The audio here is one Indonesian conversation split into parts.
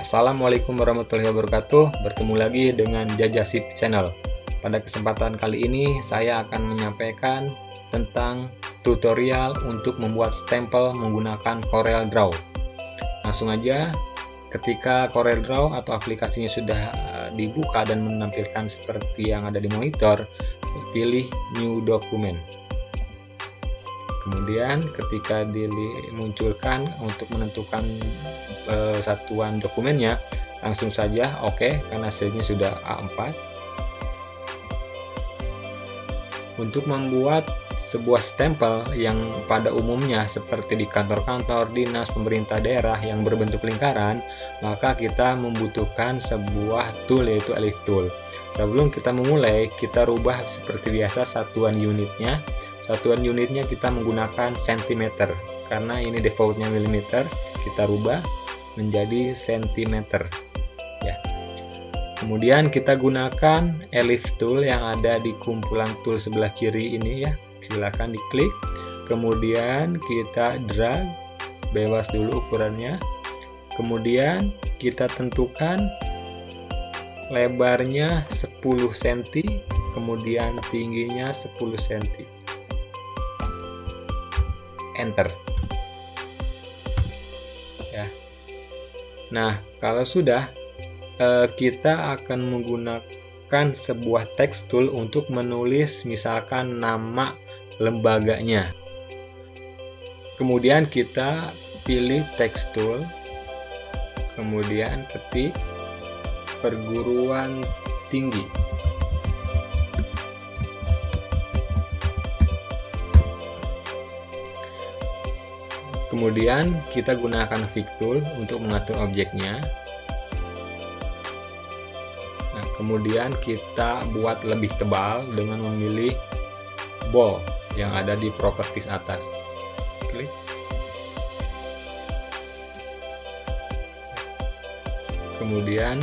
Assalamualaikum warahmatullahi wabarakatuh. Bertemu lagi dengan Jajasip Channel. Pada kesempatan kali ini saya akan menyampaikan tentang tutorial untuk membuat stempel menggunakan CorelDRAW. Langsung aja, ketika CorelDRAW atau aplikasinya sudah dibuka dan menampilkan seperti yang ada di monitor, pilih New Document. Kemudian ketika dimunculkan untuk menentukan satuan dokumennya, langsung saja oke, karena hasilnya sudah A4. Untuk membuat sebuah stempel yang pada umumnya seperti di kantor-kantor, dinas, pemerintah daerah yang berbentuk lingkaran, maka kita membutuhkan sebuah tool, yaitu Elif Tool. Sebelum kita memulai, kita rubah seperti biasa satuan unitnya. Satuan unitnya kita menggunakan cm, karena ini defaultnya mm, kita rubah menjadi cm ya. Kemudian kita gunakan Elif Tool yang ada di kumpulan tool sebelah kiri ini ya, silakan diklik, kemudian kita drag, bebas dulu ukurannya, kemudian kita tentukan lebarnya 10 cm, kemudian tingginya 10 cm. Enter ya. Nah, kalau sudah, kita akan menggunakan sebuah text tool untuk menulis misalkan nama lembaganya. Kemudian kita pilih text tool, kemudian ketik perguruan tinggi. Kemudian kita gunakan Pick Tool untuk mengatur objeknya. Nah, kemudian kita buat lebih tebal dengan memilih bold yang ada di properties atas. Klik. Kemudian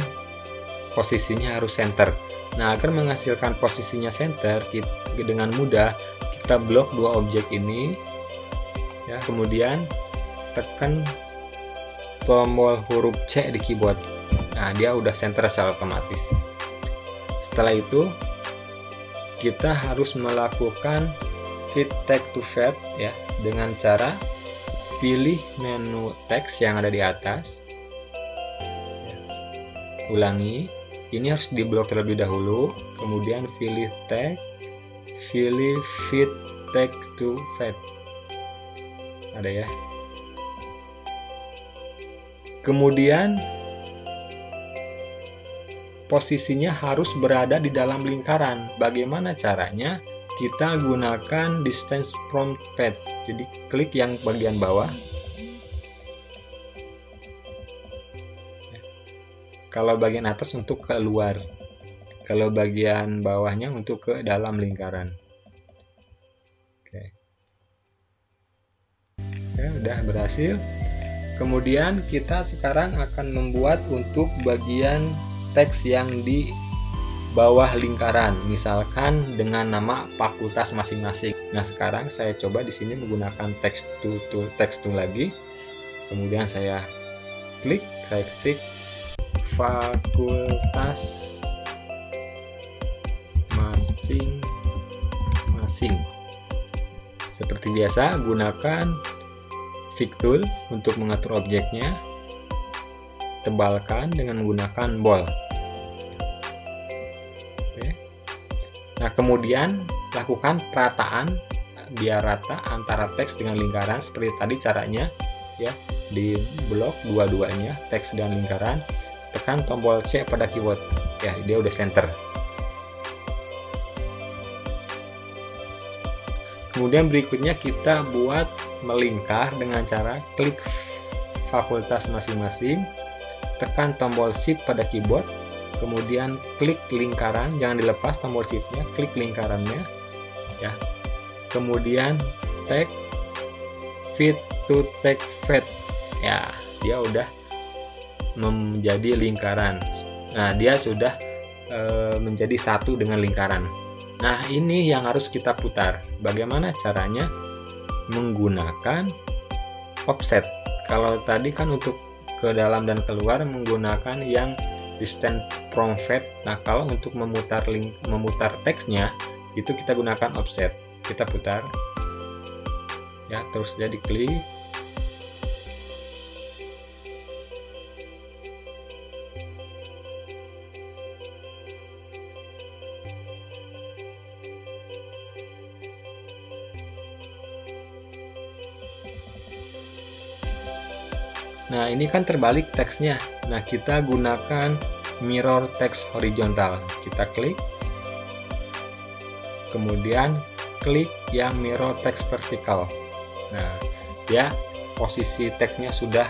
posisinya harus center. Nah, agar menghasilkan posisinya center, dengan mudah kita blok dua objek ini. Ya, kemudian tekan tombol huruf C di keyboard. Nah, dia udah center secara otomatis. Setelah itu kita harus melakukan fit text to fat ya, dengan cara pilih menu teks yang ada di atas ya. Ulangi, ini harus diblok terlebih dahulu, kemudian pilih tag, pilih fit text to fat, ada ya. Kemudian posisinya harus berada di dalam lingkaran. Bagaimana caranya? Kita gunakan distance from page. Jadi klik yang bagian bawah. Kalau bagian atas untuk keluar, kalau bagian bawahnya untuk ke dalam lingkaran. Oke, udah berhasil. Kemudian kita sekarang akan membuat untuk bagian teks yang di bawah lingkaran, misalkan dengan nama fakultas masing-masing. Nah, sekarang saya coba di sini menggunakan text tool lagi. Kemudian saya ketik fakultas masing-masing. Seperti biasa, gunakan Pick Tool untuk mengatur objeknya, tebalkan dengan menggunakan bold. Oke. Nah, kemudian lakukan perataan biar rata antara teks dengan lingkaran seperti tadi caranya ya, di blok dua-duanya teks dan lingkaran, tekan tombol C pada keyboard ya, dia udah center. Kemudian berikutnya kita buat melingkar dengan cara klik fakultas masing-masing, tekan tombol Shift pada keyboard, kemudian klik lingkaran, jangan dilepas tombol Shift-nya, klik lingkarannya ya. Kemudian tag fit to tag fat ya, dia udah menjadi lingkaran. Nah, dia sudah menjadi satu dengan lingkaran. Nah, ini yang harus kita putar. Bagaimana caranya? Menggunakan offset. Kalau tadi kan untuk ke dalam dan keluar menggunakan yang distance from fat. Nah, kalau untuk memutar teksnya itu kita gunakan offset. Kita putar ya, terus saja diklik. Nah, ini kan terbalik teksnya. Nah, kita gunakan mirror text horizontal. Kita klik, kemudian klik yang mirror text vertikal. Nah, ya posisi teksnya sudah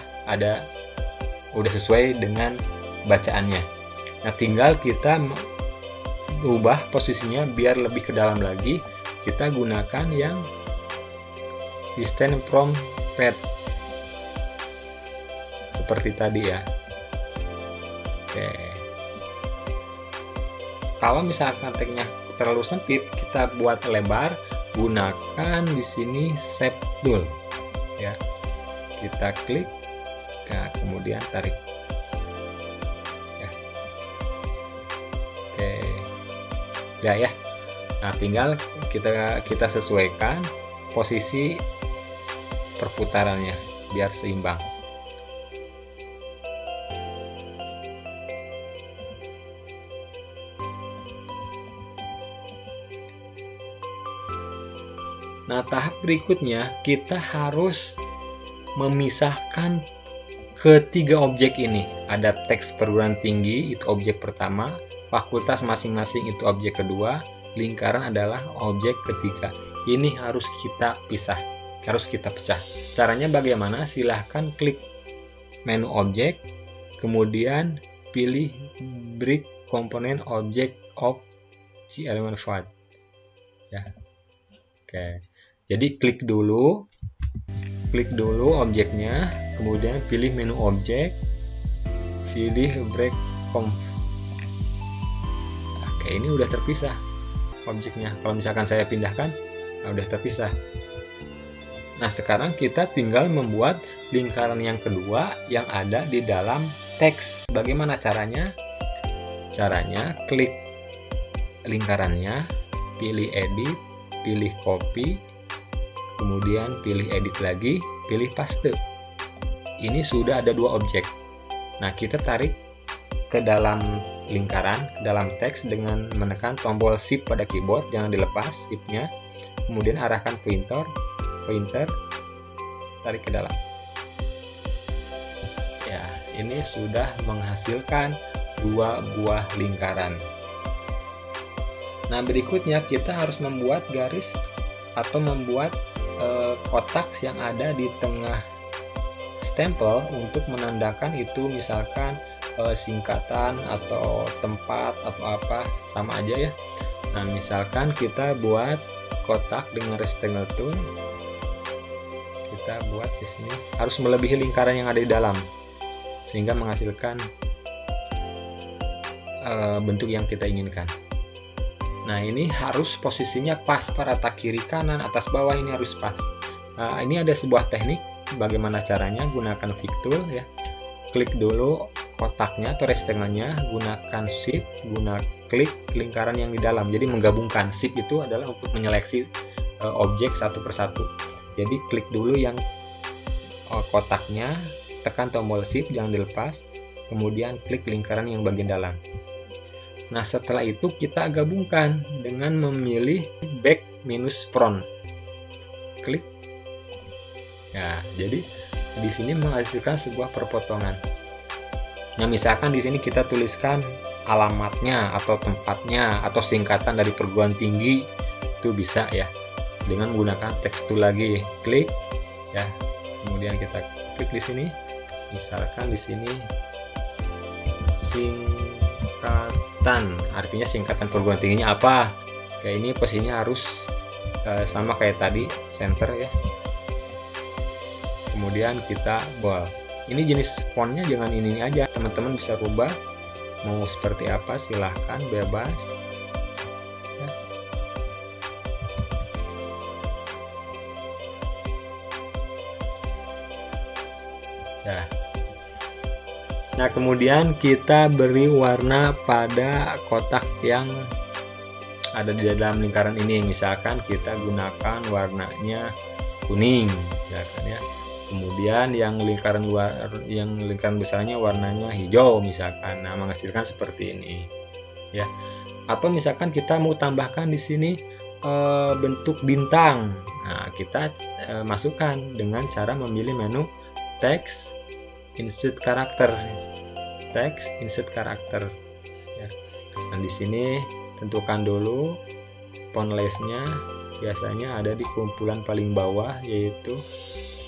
sesuai dengan bacaannya. Nah, tinggal kita ubah posisinya biar lebih ke dalam lagi. Kita gunakan yang distance from fat seperti tadi ya. Oke. Kalau misalkan teksnya terlalu sempit, kita buat lebar, gunakan di sini shape tool ya. Kita klik, nah, kemudian tarik ya. Oke. Ya. Nah, tinggal kita sesuaikan posisi perputarannya biar seimbang. Nah, tahap berikutnya kita harus memisahkan ketiga objek ini. Ada teks perguruan tinggi, itu objek pertama, fakultas masing-masing itu objek kedua, lingkaran adalah objek ketiga. Ini harus kita pisah, harus kita pecah. Caranya bagaimana? Silahkan klik menu objek, kemudian pilih break component object of the element file ya. Oke. Jadi klik dulu objeknya, kemudian pilih menu objek, pilih break conf. Oke, ini udah terpisah objeknya. Kalau misalkan saya pindahkan, nah udah terpisah. Nah, sekarang kita tinggal membuat lingkaran yang kedua yang ada di dalam teks. Bagaimana caranya? Caranya klik lingkarannya, pilih edit, pilih copy, kemudian pilih edit lagi, pilih paste. Ini sudah ada dua objek. Nah, kita tarik ke dalam lingkaran, ke dalam teks dengan menekan tombol shift pada keyboard, jangan dilepas shift-nya. Kemudian arahkan pointer, tarik ke dalam. Ya, ini sudah menghasilkan dua buah lingkaran. Nah, berikutnya kita harus membuat garis atau membuat kotak yang ada di tengah stempel untuk menandakan itu misalkan singkatan atau tempat atau apa, sama aja ya. Nah, misalkan kita buat kotak dengan rectangle tool, kita buat di sini harus melebihi lingkaran yang ada di dalam sehingga menghasilkan bentuk yang kita inginkan. Nah, ini harus posisinya pas, rata kiri kanan atas bawah ini harus pas. Nah, ini ada sebuah teknik bagaimana caranya. Gunakan pick tool ya, klik dulu kotaknya atau rectangle-nya, gunakan shift, klik lingkaran yang di dalam. Jadi menggabungkan. Shift itu adalah untuk menyeleksi objek satu persatu. Jadi klik dulu yang kotaknya, tekan tombol shift, jangan dilepas, kemudian klik lingkaran yang bagian dalam. Nah, setelah itu kita gabungkan dengan memilih back minus front. Klik. Ya, jadi di sini menghasilkan sebuah perpotongan. Nah, misalkan di sini kita tuliskan alamatnya atau tempatnya atau singkatan dari perguruan tinggi, itu bisa ya. Dengan menggunakan text tool lagi, klik ya. Kemudian kita klik di sini. Misalkan di sini singkatan, artinya singkatan perguruan tingginya apa. Kayak ini posisinya harus sama kayak tadi, center ya. Kemudian kita bold. Ini jenis fontnya jangan ini aja, teman-teman bisa rubah mau seperti apa, silahkan bebas ya. Nah, kemudian kita beri warna pada kotak yang ada di dalam lingkaran ini. Misalkan kita gunakan warnanya kuning, ya kan ya. Kemudian yang lingkaran besarnya warnanya hijau misalkan. Nah, menghasilkan seperti ini, ya. Atau misalkan kita mau tambahkan di sini bentuk bintang. Nah, kita masukkan dengan cara memilih menu text insert karakter. Text insert karakter. Ya. Nah, di sini tentukan dulu font size-nya. Biasanya ada di kumpulan paling bawah, yaitu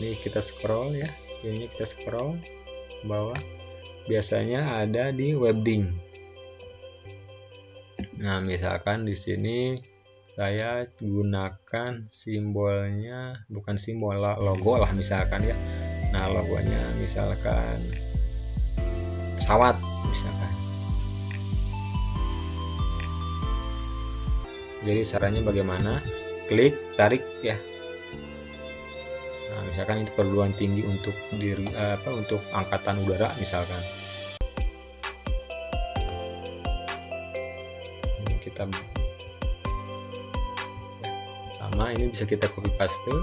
ini kita scroll ya. Ini kita scroll ke bawah. Biasanya ada di webding. Nah, misalkan di sini saya gunakan simbolnya, bukan simbol, logo lah misalkan ya. Nah, logonya misalkan pesawat misalkan. Jadi caranya bagaimana? Klik, tarik ya. Nah, misalkan itu perguruan tinggi untuk untuk angkatan udara misalkan. Ini kita sama, ini bisa kita copy paste,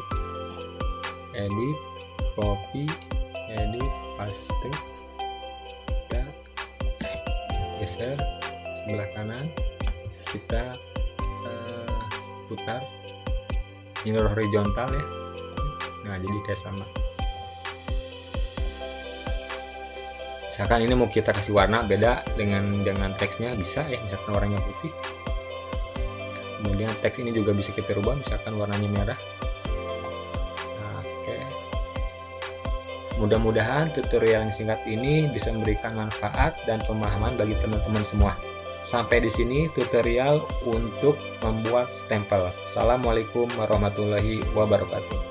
edit, copy, edit, paste, kita geser sebelah kanan, kita putar ini horizontal ya. Nah, jadi kayak sama. Misalkan ini mau kita kasih warna beda dengan teksnya, bisa ya, misalkan warnanya putih. Kemudian teks ini juga bisa kita rubah, misalkan warnanya merah. Nah, oke. Mudah-mudahan tutorial yang singkat ini bisa memberikan manfaat dan pemahaman bagi teman-teman semua. Sampai di sini tutorial untuk membuat stempel. Assalamualaikum warahmatullahi wabarakatuh.